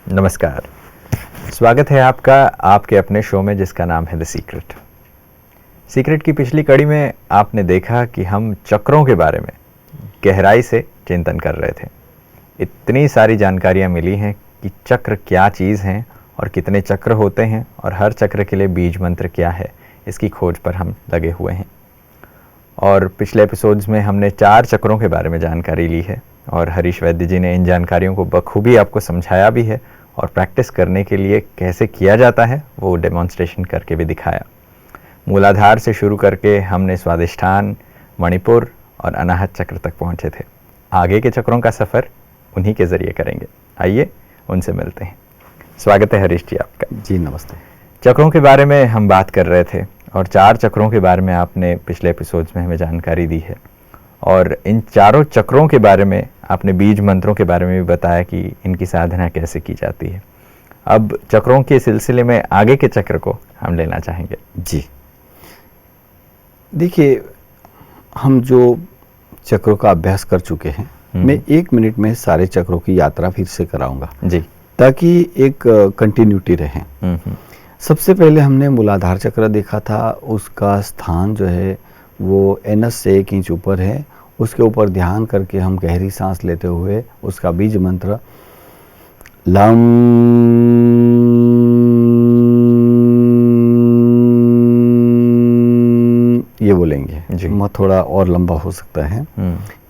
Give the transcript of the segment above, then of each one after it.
नमस्कार। स्वागत है आपका आपके अपने शो में जिसका नाम है द सीक्रेट की पिछली कड़ी में आपने देखा कि हम चक्रों के बारे में गहराई से चिंतन कर रहे थे। इतनी सारी जानकारियाँ मिली हैं कि चक्र क्या चीज़ हैं और कितने चक्र होते हैं और हर चक्र के लिए बीज मंत्र क्या है, इसकी खोज पर हम लगे हुए हैं। और पिछले एपिसोड्स में हमने 4 चक्रों के बारे में जानकारी ली है और हरीश वैद्य जी ने इन जानकारियों को बखूबी आपको समझाया भी है और प्रैक्टिस करने के लिए कैसे किया जाता है वो डेमोन्स्ट्रेशन करके भी दिखाया। मूलाधार से शुरू करके हमने स्वादिष्ठान, मणिपुर और अनाहत चक्र तक पहुंचे थे। आगे के चक्रों का सफ़र उन्हीं के ज़रिए करेंगे। आइए उनसे मिलते हैं। स्वागत है हरीश जी आपका। जी नमस्ते। चक्रों के बारे में हम बात कर रहे थे और 4 चक्रों के बारे में आपने पिछले एपिसोड्स में हमें जानकारी दी है और इन चारों चक्रों के बारे में आपने बीज मंत्रों के बारे में भी बताया कि इनकी साधना कैसे की जाती है। अब चक्रों के सिलसिले में आगे के चक्र को हम लेना चाहेंगे। जी देखिए, हम जो चक्रों का अभ्यास कर चुके हैं, मैं 1 मिनट में सारे चक्रों की यात्रा फिर से कराऊंगा जी, ताकि एक कंटिन्यूटी रहे। सबसे पहले हमने मूलाधार चक्र देखा था। उसका स्थान जो है वो एनस से 1 इंच ऊपर है। उसके ऊपर ध्यान करके हम गहरी सांस लेते हुए उसका बीज मंत्र लम ये बोलेंगे। थोड़ा और लंबा हो सकता है।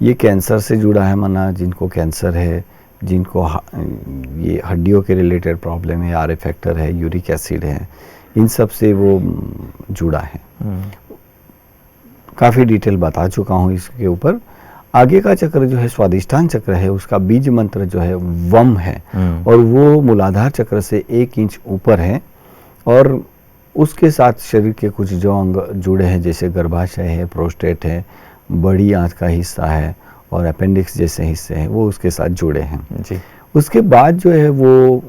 ये कैंसर से जुड़ा है, माना जिनको कैंसर है, जिनको ये हड्डियों के रिलेटेड प्रॉब्लम है, आर फैक्टर है, यूरिक एसिड है, इन सब से वो जुड़ा है। काफ़ी डिटेल बता चुका हूँ इसके ऊपर। आगे का चक्र जो है स्वादिष्ठान चक्र है, उसका बीज मंत्र जो है वम है और वो मूलाधार चक्र से 1 इंच ऊपर है और उसके साथ शरीर के कुछ जो अंग जुड़े हैं जैसे गर्भाशय है, प्रोस्टेट है, बड़ी आंत का हिस्सा है और अपेंडिक्स जैसे हिस्से हैं, वो उसके साथ जुड़े हैं जी। उसके बाद जो है वो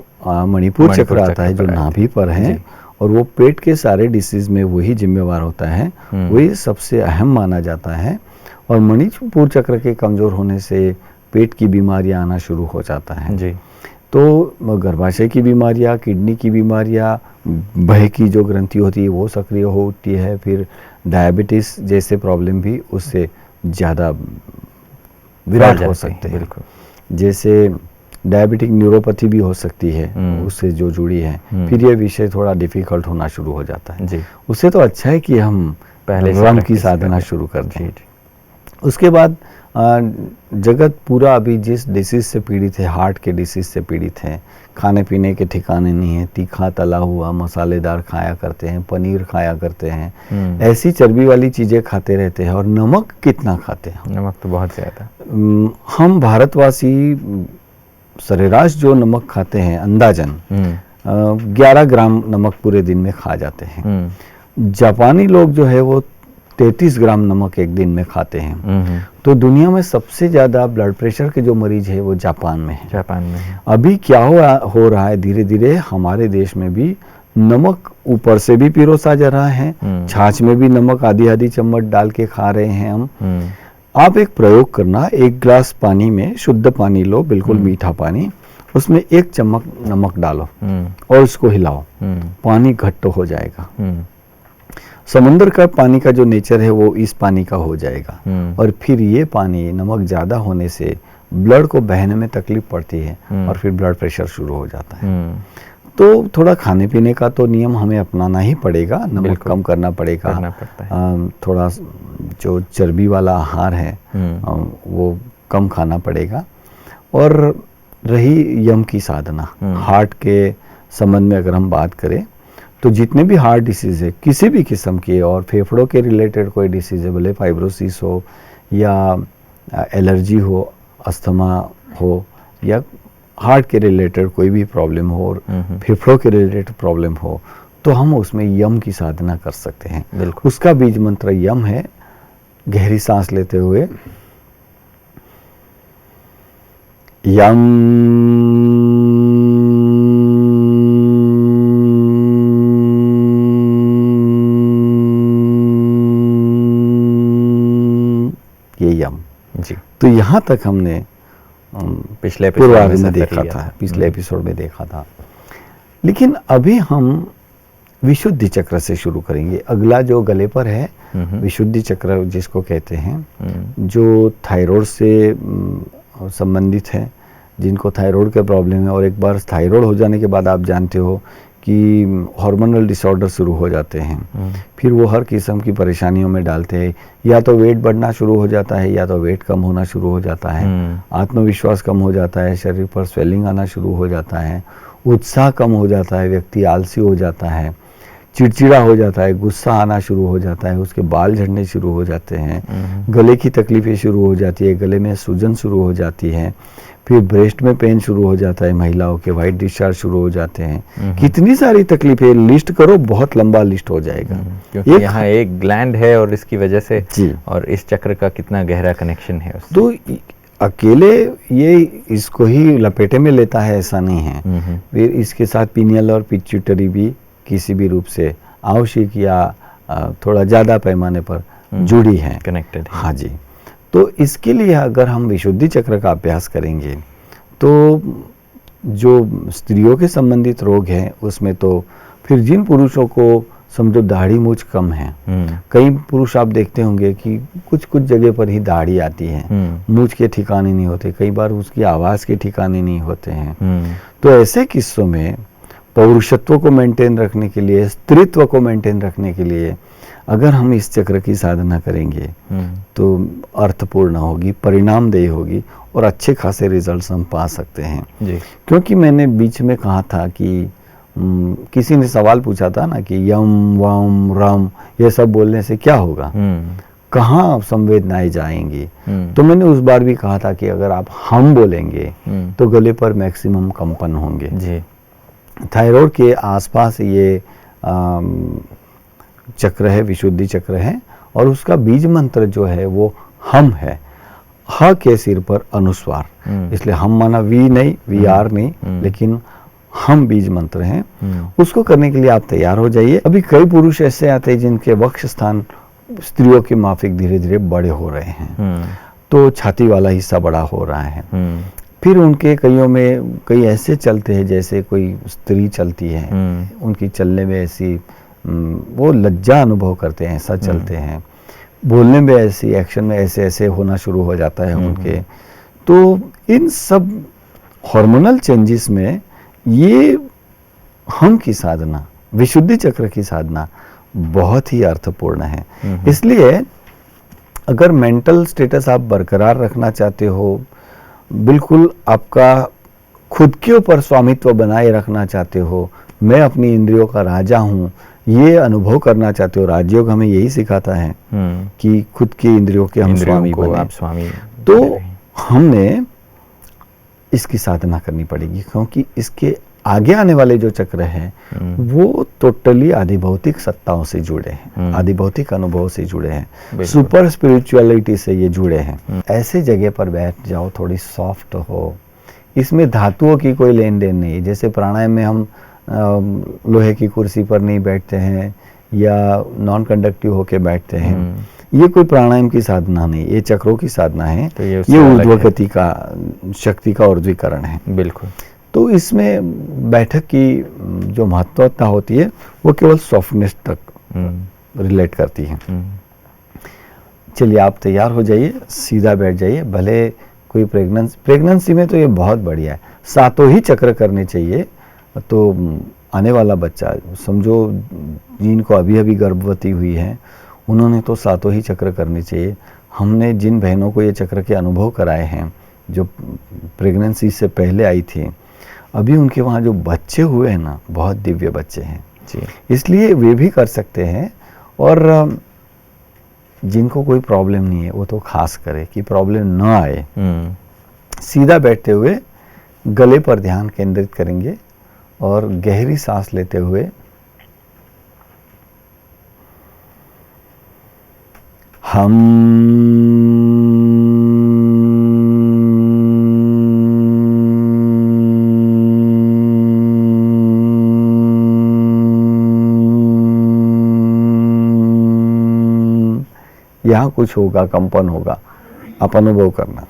मणिपुर चक्र आता है जो नाभि पर है और वो पेट के सारे डिसीज में वही जिम्मेवार होता है, वही सबसे अहम माना जाता है। और मणिपुर चक्र के कमज़ोर होने से पेट की बीमारियां आना शुरू हो जाता है जी। तो गर्भाशय की बीमारियां, किडनी की बीमारियां, भय की जो ग्रंथि होती है वो सक्रिय होती है। फिर डायबिटीज़ जैसे प्रॉब्लम भी उससे ज़्यादा विराट हो सकते हैं। बिल्कुल, जैसे डायबिटिक न्यूरोपैथी भी हो सकती है उससे जो जुड़ी है। फिर ये विषय थोड़ा डिफ़िकल्ट होना शुरू हो जाता है जी। उससे तो अच्छा है कि हम पहले रम की साधना शुरू कर दें। उसके बाद जगत पूरा अभी जिस डिसीज से पीड़ित है, हार्ट के डिसीज से पीड़ित है, खाने पीने के ठिकाने नहीं है, तीखा तला हुआ मसालेदार खाया करते हैं, पनीर खाया करते हैं, ऐसी चर्बी वाली चीज़ें खाते रहते हैं। और नमक कितना खाते हैं? नमक तो बहुत ज़्यादा। हम भारतवासी सरेराश जो नमक खाते हैं, अंदाजन 11 ग्राम नमक पूरे दिन में खा जाते हैं। जापानी लोग जो है वो 33 ग्राम नमक एक दिन में खाते हैं। तो दुनिया में सबसे ज़्यादा ब्लड प्रेशर के जो मरीज है वो जापान में है। अभी क्या हो रहा है, धीरे धीरे हमारे देश में भी नमक ऊपर से भी पिरोसा जा रहा है। छाछ में भी नमक आधी आधी चम्मच डाल के खा रहे हैं हम। आप एक प्रयोग करना, 1 गिलास पानी में शुद्ध पानी लो, बिल्कुल मीठा पानी, उसमें 1 चम्मच नमक डालो और उसको हिलाओ। पानी घट्ट हो जाएगा। समुद्र का पानी का जो नेचर है वो इस पानी का हो जाएगा और फिर ये पानी नमक ज़्यादा होने से ब्लड को बहने में तकलीफ पड़ती है और फिर ब्लड प्रेशर शुरू हो जाता है। तो थोड़ा खाने पीने का तो नियम हमें अपनाना ही पड़ेगा, नमक कम करना पड़ेगा। थोड़ा जो चर्बी वाला आहार है वो कम खाना पड़ेगा। और रही यम की साधना, हार्ट के संबंध में अगर हम बात करें तो जितने भी हार्ट डिसीज़ है किसी भी किस्म के, और फेफड़ों के रिलेटेड कोई डिसीज़ है, भले फाइब्रोसिस हो या एलर्जी हो, अस्थमा हो या हार्ट के रिलेटेड कोई भी प्रॉब्लम हो और फेफड़ों के रिलेटेड प्रॉब्लम हो, तो हम उसमें यम की साधना कर सकते हैं। उसका बीज मंत्र यम है। गहरी सांस लेते हुए यम ये यम जी। तो यहाँ तक हमने पिछले एपिसोड पूर्वार्ध में सफर देखा लिया था, पिछले एपिसोड में देखा था। लेकिन अभी हम विशुद्धि चक्र से शुरू करेंगे। अगला जो गले पर है विशुद्धि चक्र जिसको कहते हैं, जो थायराइड से संबंधित है, जिनको थायराइड का प्रॉब्लम है। और एक बार थायराइड हो जाने के बाद आप जानते हो कि हार्मोनल डिसऑर्डर शुरू हो जाते हैं। फिर वो हर किस्म की परेशानियों में डालते हैं। या तो वेट बढ़ना शुरू हो जाता है, या तो वेट कम होना शुरू हो जाता है, आत्मविश्वास कम हो जाता है, शरीर पर स्वेलिंग आना शुरू हो जाता है, उत्साह कम हो जाता है, व्यक्ति आलसी हो जाता है, चिड़चिड़ा हो जाता है, गुस्सा आना शुरू हो जाता है, उसके बाल झड़ने शुरू हो जाते हैं, गले की तकलीफें शुरू हो जाती है, गले में सूजन शुरू हो जाती है, फिर ब्रेस्ट में पेन शुरू हो जाता है, महिलाओं के वाइट डिस्चार्ज शुरू हो जाते हैं। कितनी सारी तकलीफें, लिस्ट करो, बहुत लंबा लिस्ट हो जाएगा। क्योंकि यहाँ एक ग्लैंड है और इसकी वजह से जी, और इस चक्र का कितना गहरा कनेक्शन है उससे। तो अकेले ये इसको ही लपेटे में लेता है ऐसा नहीं है, फिर इसके साथ पीनियल और पिट्यूटरी भी किसी भी रूप से आवश्यक या थोड़ा ज़्यादा पैमाने पर जुड़ी है, कनेक्टेड है। हाँ जी। तो इसके लिए अगर हम विशुद्धि चक्र का अभ्यास करेंगे तो जो स्त्रियों के संबंधित रोग हैं उसमें तो फिर जिन पुरुषों को समझो दाढ़ी मूछ कम है, कई पुरुष आप देखते होंगे कि कुछ कुछ जगह पर ही दाढ़ी आती है, मूछ के ठिकाने नहीं होते, कई बार उसकी आवाज़ के ठिकाने नहीं होते हैं। तो ऐसे किस्सों में पौरुषत्व को मेंटेन रखने के लिए, स्त्रीत्व को मेंटेन रखने के लिए अगर हम इस चक्र की साधना करेंगे तो अर्थपूर्ण होगी, परिणामदेही होगी और अच्छे खासे रिजल्ट्स हम पा सकते हैं जी। क्योंकि मैंने बीच में कहा था कि किसी ने सवाल पूछा था ना कि यम वम रम ये सब बोलने से क्या होगा, कहाँ संवेदनाएं जाएंगी। तो मैंने उस बार भी कहा था कि अगर आप हम बोलेंगे तो गले पर मैक्सिमम कंपन होंगे जी। थायराइड के आसपास ये चक्र है, विशुद्धि चक्र है, और उसका बीज मंत्र जो है वो हम है, ह के सिर पर अनुस्वार, इसलिए हम माना वी नहीं, वी आर नहीं, लेकिन हम बीज मंत्र हैं। उसको करने के लिए आप तैयार हो जाइए। अभी कई पुरुष ऐसे आते हैं जिनके वक्ष स्थान स्त्रियों के माफिक धीरे धीरे बड़े हो रहे हैं, तो छाती वाला हिस्सा बड़ा हो रहा है। फिर उनके कईयों में कई ऐसे चलते हैं जैसे कोई स्त्री चलती है, उनकी चलने में ऐसी वो लज्जा अनुभव करते हैं, ऐसा चलते हैं, बोलने में ऐसी, एक्शन में ऐसे ऐसे होना शुरू हो जाता है उनके। तो इन सब हार्मोनल चेंजेस में ये हम की साधना, विशुद्धि चक्र की साधना बहुत ही अर्थपूर्ण है। इसलिए अगर मेंटल स्टेटस आप बरकरार रखना चाहते हो, बिल्कुल आपका खुद के ऊपर स्वामित्व बनाए रखना चाहते हो, मैं अपनी इंद्रियों का राजा हूँ, ये अनुभव करना चाहते हो, राजयोग हमें यही सिखाता है कि खुद की इंद्रियों के हम स्वामी बने, आप स्वामी। तो हमने इसकी साधना करनी पड़ेगी, क्योंकि इसके आगे आने वाले जो चक्र हैं वो टोटली आधिभौतिक सत्ताओं से जुड़े हैं, आधिभौतिक अनुभव से जुड़े हैं, सुपर स्पिरिचुअलिटी से ये जुड़े हैं। ऐसे जगह पर बैठ जाओ, थोड़ी सॉफ्ट हो, इसमें धातुओं की कोई लेन देन नहीं। जैसे प्राणायाम में हम लोहे की कुर्सी पर नहीं बैठते हैं या नॉन कंडक्टिव होके बैठते हैं, ये कोई प्राणायाम की साधना नहीं, ये चक्रों की साधना है। तो ये ऊर्ध्वगति का, शक्ति का ऊर्ध्वीकरण है। बिल्कुल। तो इसमें बैठक की जो महत्वता होती है वो केवल सॉफ्टनेस तक रिलेट करती है। चलिए आप तैयार हो जाइए, सीधा बैठ जाइए। भले कोई प्रेगनेंसी में तो ये बहुत बढ़िया है, सातों ही चक्र करने चाहिए। तो आने वाला बच्चा, समझो जिनको अभी अभी गर्भवती हुई है, उन्होंने तो सातों ही चक्र करने चाहिए। हमने जिन बहनों को ये चक्र के अनुभव कराए हैं, जो प्रेगनेंसी से पहले आई थी, अभी उनके वहाँ जो बच्चे हुए हैं ना, बहुत दिव्य बच्चे हैं जी। इसलिए वे भी कर सकते हैं। और जिनको कोई प्रॉब्लम नहीं है वो तो खास करे कि प्रॉब्लम ना आए। सीधा बैठते हुए गले पर ध्यान केंद्रित करेंगे और गहरी सांस लेते हुए हम यहाँ कुछ होगा, कंपन होगा, आप अनुभव करना।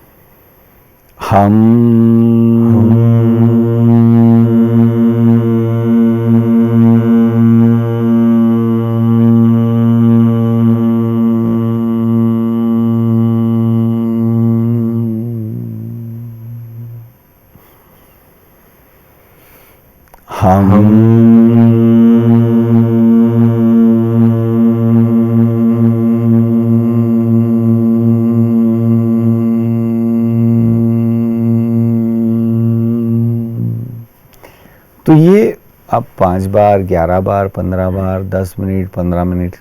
तो ये आप 5 बार, 11 बार, 15 बार, 10 मिनट, 15 मिनट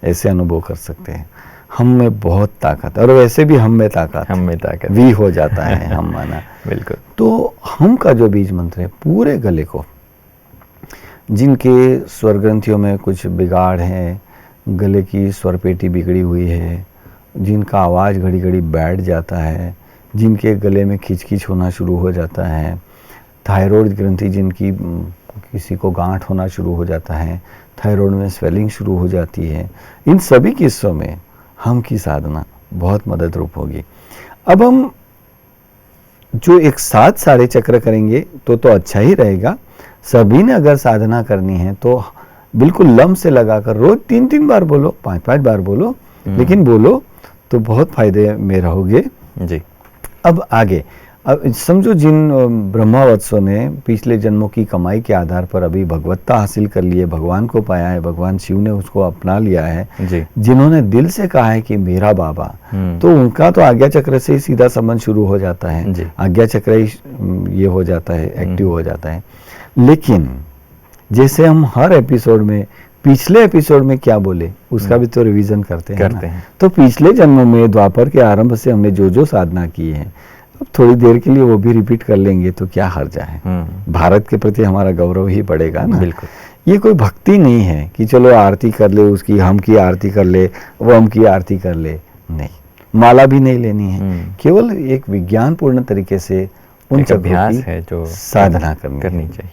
ऐसे अनुभव कर सकते हैं। हम में बहुत ताकत है, और वैसे भी हम में ताकत वी हो जाता है हम माना। बिल्कुल। तो हम का जो बीज मंत्र है, पूरे गले को, जिनके स्वर ग्रंथियों में कुछ बिगाड़ है, गले की स्वर पेटी बिगड़ी हुई है, जिनका आवाज़ घड़ी घड़ी बैठ जाता है, जिनके गले में खिंच होना शुरू हो जाता है, थायराइड ग्रंथि जिनकी किसी को गांठ होना शुरू हो जाता है, थायराइड में स्वेलिंग शुरू हो जाती है, इन सभी किस्सों में हम की साधना बहुत मदद रूप होगी। अब हम जो एक साथ सारे चक्र करेंगे तो अच्छा ही रहेगा। सभी ने अगर साधना करनी है तो बिल्कुल लम से लगाकर रोज 3-3 बार बोलो, 5-5 बार बोलो, लेकिन बोलो तो बहुत फायदे में रहोगे जी। अब आगे, अब समझो जिन ब्रह्मावत्सों ने पिछले जन्मों की कमाई के आधार पर अभी भगवत्ता हासिल कर ली है, भगवान को पाया है, भगवान शिव ने उसको अपना लिया है जी। जिन्होंने दिल से कहा है कि मेरा बाबा, तो उनका तो आज्ञा चक्र से ही सीधा संबंध शुरू हो जाता है, आज्ञा चक्र ही ये हो जाता है, एक्टिव हो जाता है। लेकिन जैसे हम हर एपिसोड में पिछले एपिसोड में क्या बोले उसका भी तो रिवीजन करते हैं। तो पिछले जन्मों में द्वापर के आरंभ से हमने जो साधना की है, अब थोड़ी देर के लिए वो भी रिपीट कर लेंगे तो क्या हर्जा है। भारत के प्रति हमारा गौरव ही बढ़ेगा ना। बिल्कुल। ये कोई भक्ति नहीं है कि चलो आरती कर ले उसकी, हम की आरती कर ले, वो हम की आरती कर ले, नहीं, माला भी नहीं लेनी है। केवल एक विज्ञान पूर्ण तरीके से उन चक्रों की है जो साधना करनी चाहिए।